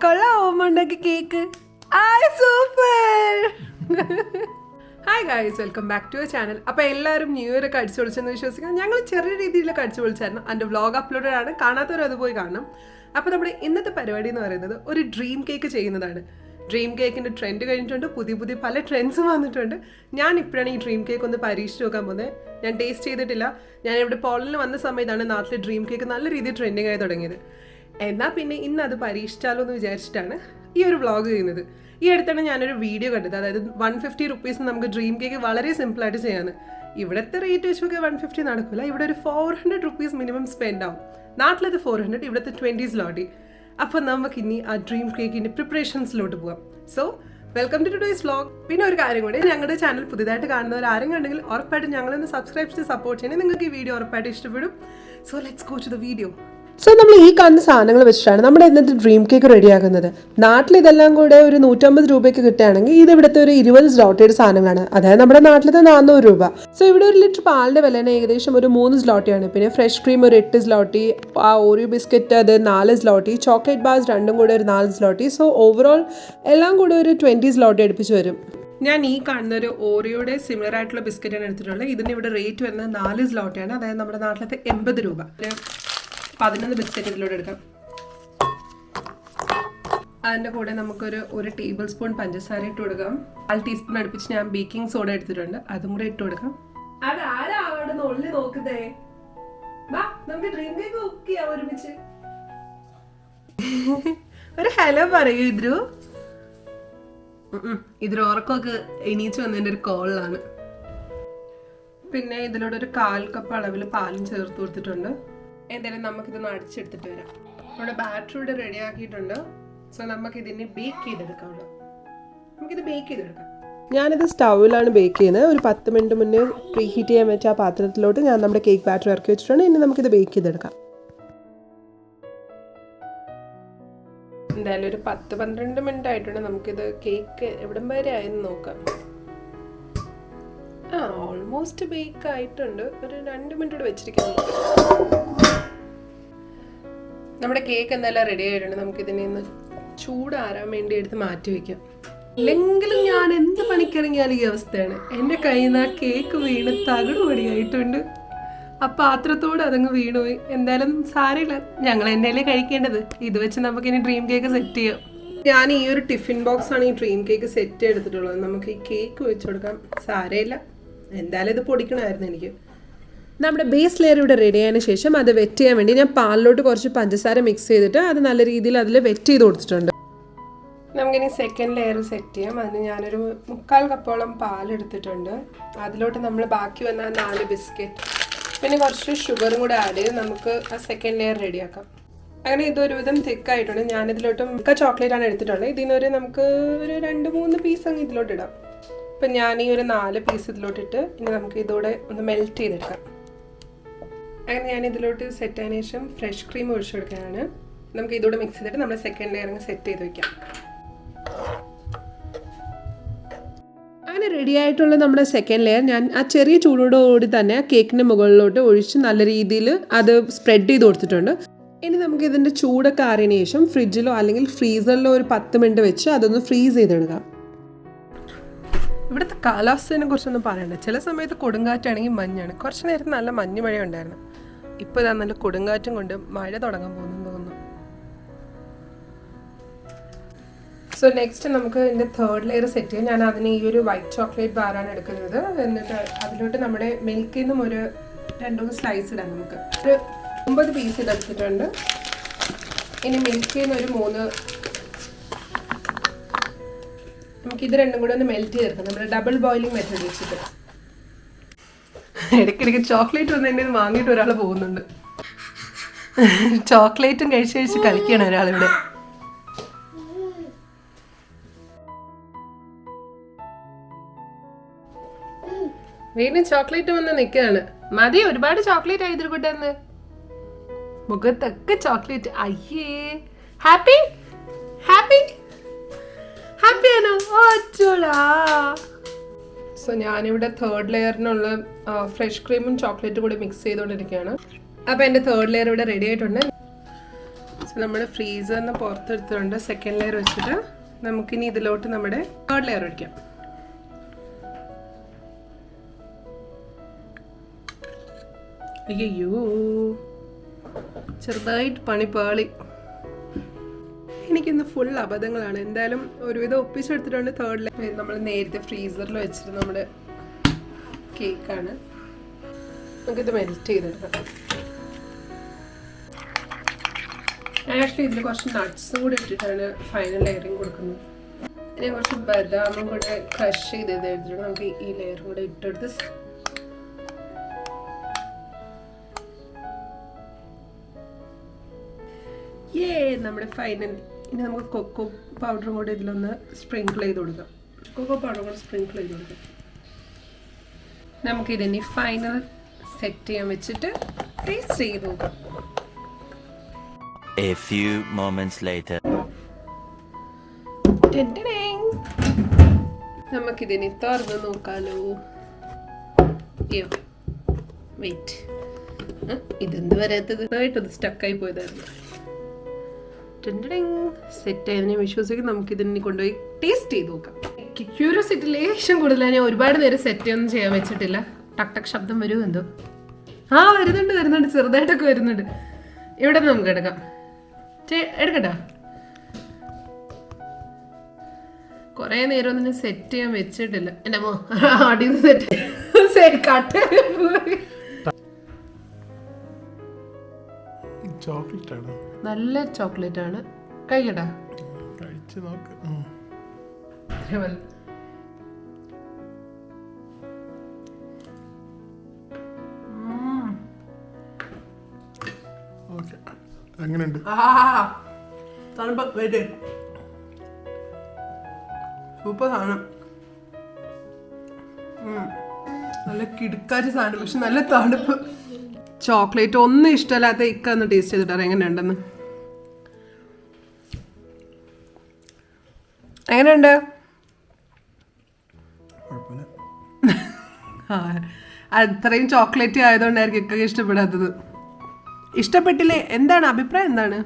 കൊള്ളാമോ cake? Super. Hi guys, welcome back to your channel. അപ്പോൾ എല്ലാവരും ന്യൂ ഇയർ ഒക്കെ അടിച്ചു പൊളിച്ചെന്ന് വിശ്വസിക്കാം. ഞങ്ങൾ ചെറിയ രീതിയിലൊക്കെ അടിച്ചു പൊളിച്ചായിരുന്നു. എൻ്റെ വ്ളോഗ് അപ്ലോഡഡ് ആണ്, കാണാത്തവരും അത് പോയി കാണണം. അപ്പോൾ നമ്മുടെ ഇന്നത്തെ പരിപാടി എന്ന് പറയുന്നത് ഒരു ഡ്രീം കേക്ക് ചെയ്യുന്നതാണ്. ഡ്രീം കേക്കിൻ്റെ ട്രെൻഡ് കഴിഞ്ഞിട്ടുണ്ട്, പുതിയ പുതിയ പല ട്രെൻഡ്സും വന്നിട്ടുണ്ട്. ഞാൻ ഇപ്പോഴാണ് ഈ ഡ്രീം കേക്ക് ഒന്ന് പരീക്ഷിച്ച് നോക്കാൻ പോകുന്നത്. ഞാൻ ടേസ്റ്റ് ചെയ്തിട്ടില്ല. ഞാൻ ഇവിടെ പോളിൽ വന്ന സമയത്താണ് നാട്ടിലെ ഡ്രീം കേക്ക് നല്ല രീതിയിൽ ട്രെൻഡിങ് ആയി തുടങ്ങിയത്. എന്നാൽ പിന്നെ ഇന്ന് അത് പരീക്ഷിച്ചാലോ എന്ന് വിചാരിച്ചിട്ടാണ് ഈ ഒരു വ്ളോഗ് ചെയ്യുന്നത്. ഈ അടുത്താണ് ഞാനൊരു വീഡിയോ കണ്ടത്, അതായത് 150 റുപ്പീസിന് നമുക്ക് ഡ്രീം കേക്ക് വളരെ സിമ്പിളായിട്ട് ചെയ്യാമെന്ന്. ഇവിടുത്തെ റേറ്റ് വെച്ച് നോക്കിയാൽ 150 നടക്കില്ല. ഇവിടെ ഒരു 400 റുപ്പീസ് മിനിമം സ്പെൻഡ് ആവും. നാട്ടിലത് 400, ഇവിടുത്തെ 20 സ്ലോട്ടി. അപ്പോൾ നമുക്ക് ഇനി ആ ഡ്രീം കേക്കിൻ്റെ പ്രിപ്പറേഷൻസിലോട്ട് പോകാം. So welcome to today's vlog. പിന്നെ ഒരു കാര്യം കൂടി, ഞങ്ങളുടെ ചാനൽ പുതിയതായിട്ട് കാണുന്നവർ ആരെങ്കിലും ഉണ്ടെങ്കിൽ ഉറപ്പായിട്ടും ഞങ്ങളൊന്ന് സബ്സ്ക്രൈബ് ചെയ്ത് സപ്പോർട്ട് ചെയ്യണേ. നിങ്ങൾക്ക് ഈ വീഡിയോ ഉറപ്പായിട്ട് ഇഷ്ടപ്പെടും. So let's go to the video. So നമ്മൾ ഈ കാണുന്ന സാധനങ്ങൾ വെച്ചിട്ടാണ് നമ്മുടെ ഇന്നത്തെ ഡ്രീം കേക്ക് റെഡിയാക്കുന്നത്. നാട്ടിൽ ഇതെല്ലാം കൂടെ ഒരു 150 രൂപയ്ക്ക് കിട്ടുകയാണെങ്കിൽ ഇത് ഇവിടുത്തെ ഒരു 20 സ്ലോട്ടിയുടെ സാധനങ്ങളാണ്, അതായത് നമ്മുടെ നാട്ടിലത്തെ 400 രൂപ. സോ ഇവിടെ ഒരു ലിറ്റർ പാലിൻ്റെ വില ഏകദേശം ഒരു 3 സ്ലോട്ടിയാണ്. പിന്നെ ഫ്രഷ് ക്രീം ഒരു 8 സ്ലോട്ടി, ആ ഓറിയോ ബിസ്ക്കറ്റ് അത് 4 സ്ലോട്ടി, ചോക്ലേറ്റ് ബാർസ് രണ്ടും കൂടെ ഒരു 4 സ്ലോട്ടി. സോ ഓവറോൾ എല്ലാം കൂടെ ഒരു 20 സ്ലോട്ടി അടുപ്പിച്ച് വരും. ഞാൻ ഈ കാണുന്ന ഒരു ഓറിയോയുടെ സിമിലർ ആയിട്ടുള്ള ബിസ്ക്കറ്റാണ് എടുത്തിട്ടുള്ളത്. ഇതിന് ഇവിടെ റേറ്റ് വരുന്നത് 4 സ്ലോട്ടിയാണ്, അതായത് നമ്മുടെ നാട്ടിലത്തെ 80 രൂപ. 11 ബിസ്ക്കറ്റ് ഇതിലൂടെ എടുക്കാം. അതിൻ്റെ കൂടെ നമുക്കൊരു 1 ടേബിൾ സ്പൂൺ പഞ്ചസാര ഇട്ട് കൊടുക്കാം. 1 ടീസ്പൂൺ അടുപ്പിച്ച് ഞാൻ ബേക്കിംഗ് സോഡ എടുത്തിട്ടുണ്ട്, അതും കൂടെ ഇട്ട് കൊടുക്കാം. അത് ആരാ അവിടെ ഉള്ളിൽ നോക്കുന്നേ? നമുക്ക് ഡ്രീം കേക്ക് കുക്ക് ചെയ്യാം ഒരുമിച്ച്. ഒരു ഹലോ പറയൂ ഇദ്രു. ഇതൊരു ഉറക്കമൊക്കെ എണീച്ച് വന്നതിൻ്റെ ഒരു കോളിലാണ്. പിന്നെ ഇതിലൂടെ ഒരു 1/4 കപ്പ് അളവിൽ പാലും ചേർത്ത് കൊടുത്തിട്ടുണ്ട്. എന്തായാലും നമുക്കിതൊന്ന് അടിച്ചെടുത്തിട്ട് വരാം. നമ്മുടെ ബാറ്റർ ഇവിടെ റെഡി ആക്കിയിട്ടുണ്ട്. സോ നമുക്കിതിനെ ബേക്ക് ചെയ്തെടുക്കാമല്ലോ. നമുക്കിത് ബേക്ക് ചെയ്തെടുക്കാം. ഞാനിത് സ്റ്റൗവിലാണ് ബേക്ക് ചെയ്യുന്നത്. ഒരു 10 മിനിറ്റ് മുന്നേ പ്രീ ഹീറ്റ് ചെയ്യാൻ വെച്ച ആ പാത്രത്തിലോട്ട് ഞാൻ നമ്മുടെ കേക്ക് ബാറ്റർ ഇറക്കി വെച്ചിട്ടുണ്ട്. ഇനി നമുക്കിത് ബേക്ക് ചെയ്തെടുക്കാം. എന്തായാലും ഒരു 10-12 മിനിറ്റ് ആയിട്ടുണ്ട്. നമുക്കിത് കേക്ക് എവിടം വരെ ആയെന്ന് നോക്കാം. ഓൾമോസ്റ്റ് ബേക്ക് ആയിട്ടുണ്ട്. ഒരു 2 മിനിറ്റ് വെച്ചിരിക്കാം. നമ്മുടെ കേക്ക് എന്തായാലും റെഡി ആയിട്ടുണ്ട്. നമുക്കിതിനെ ഒന്ന് ചൂടാറാൻ വേണ്ടി എടുത്ത് മാറ്റി വയ്ക്കാം. ഇല്ലെങ്കിലും ഞാൻ എന്ത് പണിക്കിറങ്ങിയാലും ഈ അവസ്ഥയാണ്. എൻ്റെ കയ്യിൽ നിന്ന് ആ കേക്ക് വീണ് തകിടുപൊടിയായിട്ടുണ്ട്. ആ പാത്രത്തോട് അതങ്ങ് വീണുപോയി. എന്തായാലും സാരമില്ല, ഞങ്ങൾ എന്നല്ലേ കഴിക്കേണ്ടത്. ഇത് വെച്ച് നമുക്കിനി ഡ്രീം കേക്ക് സെറ്റ് ചെയ്യാം. ഞാൻ ഈ ഒരു ടിഫിൻ ബോക്സ് ആണ് ഈ ഡ്രീം കേക്ക് സെറ്റ് എടുത്തിട്ടുള്ളത്. നമുക്ക് ഈ കേക്ക് വെച്ച് കൊടുക്കാം. സാരമില്ല, എന്തായാലും ഇത് പൊടിക്കണമായിരുന്നു എനിക്ക്. നമ്മുടെ ബേസ് ലെയർ ഇവിടെ റെഡി ആയതിനു ശേഷം അത് വെറ്റ് ചെയ്യാൻ വേണ്ടി ഞാൻ പാലിലോട്ട് കുറച്ച് പഞ്ചസാര മിക്സ് ചെയ്തിട്ട് അത് നല്ല രീതിയിൽ അതിൽ വെറ്റ് ചെയ്ത് കൊടുത്തിട്ടുണ്ട്. നമുക്കിനി സെക്കൻഡ് ലെയർ സെറ്റ് ചെയ്യാം. അതിന് ഞാനൊരു 3/4 കപ്പോളം പാലെടുത്തിട്ടുണ്ട്. അതിലോട്ട് നമ്മൾ ബാക്കി വന്ന 4 ബിസ്ക്കറ്റ് പിന്നെ കുറച്ച് ഷുഗറും കൂടെ ആഡ് ചെയ്ത് നമുക്ക് ആ സെക്കൻഡ് ലെയർ റെഡിയാക്കാം. അങ്ങനെ ഇതൊരുവിധം തിക്കായിട്ടുണ്ട്. ഞാനിതിലോട്ട് മിക്ക ചോക്ലേറ്റ് ആണ് എടുത്തിട്ടുള്ളത്. ഇതിനൊരു നമുക്ക് ഒരു 2-3 പീസ് അങ്ങ് ഇതിലോട്ട് ഇടാം. ഇപ്പം ഞാൻ ഈ ഒരു 4 പീസ് ഇതിലോട്ടിട്ട് ഇനി നമുക്ക് ഇതോടെ ഒന്ന് മെൽറ്റ് ചെയ്തെടുക്കാം. അങ്ങനെ ഞാൻ ഇതിലോട്ട് സെറ്റ് ആയതിനു ശേഷം ഫ്രഷ് ക്രീം ഒഴിച്ചു കൊടുക്കാനാണ്. നമുക്ക് ഇതോടെ മിക്സ് ചെയ്തിട്ട് നമ്മുടെ സെക്കൻഡ് ലെയർ സെറ്റ് ചെയ്ത് വയ്ക്കാം. അങ്ങനെ റെഡി ആയിട്ടുള്ള നമ്മുടെ സെക്കൻഡ് ലെയർ ഞാൻ ആ ചെറിയ ചൂടോടുകൂടി തന്നെ ആ കേക്കിൻ്റെ മുകളിലോട്ട് ഒഴിച്ച് നല്ല രീതിയിൽ അത് സ്പ്രെഡ് ചെയ്ത് കൊടുത്തിട്ടുണ്ട്. ഇനി നമുക്ക് ഇതിൻ്റെ ചൂടൊക്കെ ആറിയതിനു ശേഷം ഫ്രിഡ്ജിലോ അല്ലെങ്കിൽ ഫ്രീസറിലോ ഒരു 10 മിനിറ്റ് വെച്ച് അതൊന്ന് ഫ്രീസ് ചെയ്തെടുക്കാം. ഇവിടുത്തെ കാലാവസ്ഥയെ കുറിച്ചൊന്നും പറയണ്ട. ചില സമയത്ത് കൊടുങ്കാറ്റാണെങ്കിൽ മഞ്ഞാണ്. കുറച്ച് നേരത്തെ നല്ല മഞ്ഞ് മഴ ഉണ്ടായിരുന്നു. ഇപ്പോൾ ഇതാ നല്ല കൊടുങ്കാറ്റും കൊണ്ട് മഴ തുടങ്ങാൻ പോകുന്നു തോന്നുന്നു. സോ നെക്സ്റ്റ് നമുക്ക് ഇതിൻ്റെ 3rd ലെയർ സെറ്റ് ചെയ്യാം. ഞാൻ അതിന് ഈ ഒരു വൈറ്റ് ചോക്ലേറ്റ് ബാറാണ് എടുക്കുന്നത്. എന്നിട്ട് അതിലോട്ട് നമ്മുടെ മിൽക്കിൽ നിന്നും ഒരു 2-3 സ്ലൈസ് ഇടാം. നമുക്ക് ഒരു 9 പീസ് ഇതെടുത്തിട്ടുണ്ട്. ഇനി മിൽക്കിൽ നിന്ന് ഒരു 3 നമുക്കിത് രണ്ടും കൂടെ ഒന്ന് മെൽറ്റ് ചെയ്തെടുക്കാം. നമ്മുടെ ഡബിൾ ബോയിലിംഗ് മെത്തേഡ് വെച്ചിട്ട്. ഇടയ്ക്കിടയ്ക്ക് ചോക്ലേറ്റ് വന്ന് എൻ്റെ വാങ്ങിയിട്ട് ഒരാൾ പോകുന്നുണ്ട്. ചോക്ലേറ്റും കഴിച്ച് കളിക്കുകയാണ് ഒരാളിവിടെ. വീണ്ടും ചോക്ലേറ്റ് വന്ന് നിൽക്കുകയാണ്. മതി, ഒരുപാട് ചോക്ലേറ്റ് ആയിട്ടിരിക്കട്ടെന്ന്. മുഖത്തൊക്കെ ചോക്ലേറ്റ്. അയ്യേ, ഹാപ്പി ഹാപ്പി ഹാപ്പിയാണോ? സോ ഞാനിവിടെ 3rd ലെയറിനുള്ള ഫ്രഷ് ക്രീമും ചോക്ലേറ്റും കൂടി മിക്സ് ചെയ്തുകൊണ്ടിരിക്കുകയാണ്. അപ്പോൾ എൻ്റെ 3rd ലെയർ ഇവിടെ റെഡി ആയിട്ടുണ്ട്. സോ നമ്മൾ ഫ്രീസറിൽ നിന്ന് പുറത്തെടുത്തുകൊണ്ട് സെക്കൻഡ് ലെയർ വെച്ചിട്ട് നമുക്കിനി ഇതിലോട്ട് നമ്മുടെ തേർഡ് ലെയർ ഒഴിക്കാം. അയ്യോ, ചെറുതായിട്ട് പണി പാളി. എനിക്കിന്ന് ഫുൾ അബദ്ധങ്ങളാണ്. എന്തായാലും ഒരുവിധം ഒപ്പിച്ചെടുത്തിട്ടുണ്ട് തേർഡ് ലെയർ. നമ്മൾ നേരത്തെ ഫ്രീസറിൽ വെച്ചിട്ട് നമ്മുടെ കേക്കാണ്. നമുക്കിത് മെൽറ്റ് ചെയ്തെടുക്കാം. ആക്ച്വലി ഇതിൽ കുറച്ച് നട്ട്സും കൂടി ഇട്ടിട്ടാണ് ഫൈനൽ ലെയറിങ് കൊടുക്കുന്നത്. പിന്നെ കുറച്ച് ബദാമും കൂടെ ക്രഷ് ചെയ്ത് എടുത്തിട്ട് നമുക്ക് ഈ ലെയറും കൂടെ ഇട്ടെടുത്ത് നമ്മുടെ ഫൈനൽ. ഇനി നമുക്ക് കൊക്കോ പൗഡറും കൂടെ ഇതിലൊന്ന് സ്പ്രിങ്കിൾ ചെയ്ത് കൊടുക്കാം. കൊക്കോ പൗഡറും കൂടെ സ്പ്രിങ്കിൾ ചെയ്ത് കൊടുക്കാം. നമുക്കിതിനി ഫൈനൽ സെറ്റ് ചെയ്യാൻ വെച്ചിട്ട് ടേസ്റ്റ് ചെയ്ത് നോക്കാം. A few moments later. നമുക്കിതിനി തുറന്ന് നോക്കാലോ. വെയിറ്റ്, ഇതെന്ത് വരാത്തത്? ആയിട്ടത് സ്റ്റക്കായി പോയതായിരുന്നു. സെറ്റ് ആയതിനെ വിശ്വസിക്കും. നമുക്കിതിനെ കൊണ്ടുപോയി ടേസ്റ്റ് ചെയ്ത് നോക്കാം. ക്യൂരിയോസിറ്റി ലേശം കൂടുതലാണ്. ഞാൻ ഒരുപാട് നേരം സെറ്റ് ഒന്നും ചെയ്യാൻ വെച്ചിട്ടില്ല. ടക് ടക് ശബ്ദം വരുമോ എന്തോ? വരുന്നുണ്ട്, ചെറുതായിട്ടൊക്കെ വരുന്നുണ്ട്. ഇവിടെ നമുക്ക് എടുക്കാം. എടുക്കട്ടോ. കൊറേ നേരം ഒന്നും സെറ്റ് ചെയ്യാൻ വെച്ചിട്ടില്ല. എന്റെ മോ അടി സെറ്റ് കട്ട്. നല്ല ചോക്ലേറ്റ് ആണ്. കഴിക്കട്ടാ? കഴിച്ചു നോക്ക്. എങ്ങനെയുണ്ട്? സൂപ്പർ സാധനം. നല്ല കിടുക്കാച്ച സാധനം, പക്ഷെ നല്ല തണുപ്പ്. ചോക്ലേറ്റ് ഒന്നും ഇഷ്ടമല്ലാത്ത ഇക്ക ഒന്ന് ടേസ്റ്റ് ചെയ്തിട്ടാണ് എങ്ങനെയുണ്ടെന്ന്. എങ്ങനെയുണ്ട്? അത്രയും ചോക്ലേറ്റ് ആയതുകൊണ്ടായിരിക്കും ഇക്കൊക്കെ ഇഷ്ടപ്പെടാത്തത്. ഇഷ്ടപ്പെട്ടില്ലേ? എന്താണ് അഭിപ്രായം? എന്താണ്?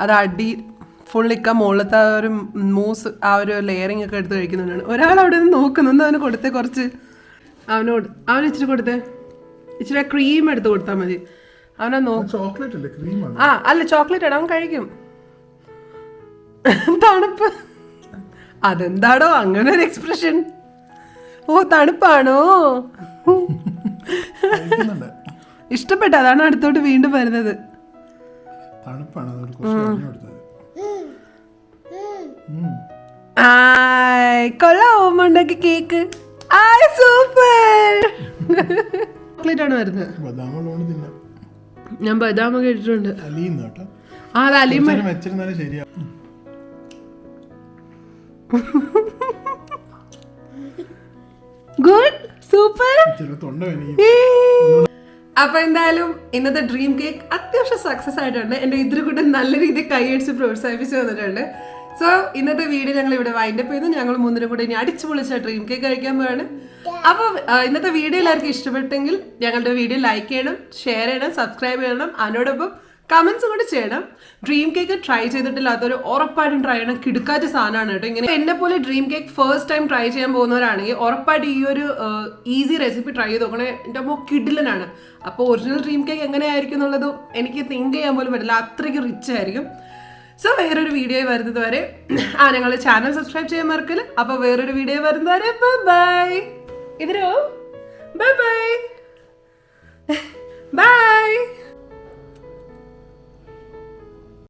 അത് അടി ഫുള്ളിക്ക മുകളിലത്തെ ആ ഒരു മൂസ്, ആ ഒരു ലെയറിങ് ഒക്കെ എടുത്ത് കഴിക്കുന്നുണ്ടാണ്. ഒരാൾ അവിടെ നിന്ന് നോക്കുന്നുണ്ട്. അവന് കൊടുത്തേ കുറച്ച്. അവന് ഇച്ചിരി കൊടുത്തേ. ഇച്ചിരി ക്രീം എടുത്ത് കൊടുത്താൽ മതി. അവനെ അല്ല, ചോക്ലേറ്റ് ആണ്. അവൻ കഴിക്കും. തണുപ്പ്. അതെന്താടോ അങ്ങനെ ഒരു എക്സ്പ്രഷൻ? ഓ, തണുപ്പാണോ? ഇഷ്ടപ്പെട്ട? അതാണ് അടുത്തോട്ട് വീണ്ടും വരുന്നത്. കൊള്ളാമോ ഉണ്ടാക്കി കേക്ക്? സൂപ്പർ. ചോക്ലേറ്റ് ആണ് വരുന്നത്. ഞാൻ ബദാം ഒക്കെ ഇട്ടിട്ടുണ്ട്. അത് അലീമ. Good, super. അപ്പൊ എന്തായാലും ഇന്നത്തെ ഡ്രീം കേക്ക് അത്യാവശ്യം സക്സസ് ആയിട്ടുണ്ട്. എന്റെ ഇതിൽ കൂടെ നല്ല രീതിയിൽ കൈയടിച്ച് പ്രോത്സാഹിപ്പിച്ചു വന്നിട്ടുണ്ട്. സോ ഇന്നത്തെ വീഡിയോ ഞങ്ങൾ ഇവിടെ വൈൻഡപ്പ് ചെയ്തു. ഞങ്ങൾ മൂന്നിനും കൂടെ ഇനി അടിച്ചു പൊളിച്ച ഡ്രീം കേക്ക് കഴിക്കാൻ പോവാണ്. അപ്പൊ ഇന്നത്തെ വീഡിയോ എല്ലാവർക്കും ഇഷ്ടപ്പെട്ടെങ്കിൽ ഞങ്ങളുടെ വീഡിയോ ലൈക്ക് ചെയ്യണം, ഷെയർ ചെയ്യണം, സബ്സ്ക്രൈബ് ചെയ്യണം. അതിനോടൊപ്പം കമന്റ്സ് കൂടെ ചെയ്യണം. ഡ്രീം കേക്ക് ട്രൈ ചെയ്തിട്ടില്ലാത്തൊരു ഉറപ്പായിട്ടും ട്രൈ ചെയ്യണം. കിടുക്കാച്ച സാധനമാണ് കേട്ടോ. ഇങ്ങനെ എന്നെ പോലെ dream cake first time try ചെയ്യാൻ പോകുന്നവരാണെങ്കിൽ ഉറപ്പായിട്ട് ഈ ഒരു ഈസി റെസിപ്പി ട്രൈ ചെയ്ത് നോക്കണേ. എൻ്റെ അമ്മ കിഡിലനാണ്. അപ്പോൾ ഒറിജിനൽ ഡ്രീം കേക്ക് എങ്ങനെയായിരിക്കും എന്നുള്ളത് എനിക്ക് തിങ്ക് ചെയ്യാൻ പോലും പറ്റില്ല. അത്രയ്ക്ക് റിച്ച് ആയിരിക്കും. സോ വേറൊരു വീഡിയോ വരുന്നത് വരെ ഞങ്ങളുടെ ചാനൽ സബ്സ്ക്രൈബ് ചെയ്യാൻ മറക്കല്. അപ്പോൾ വേറൊരു വീഡിയോ വരുന്നത് വരെ ബൈ. ഇതിരോ ബൈ ബൈ ബൈ.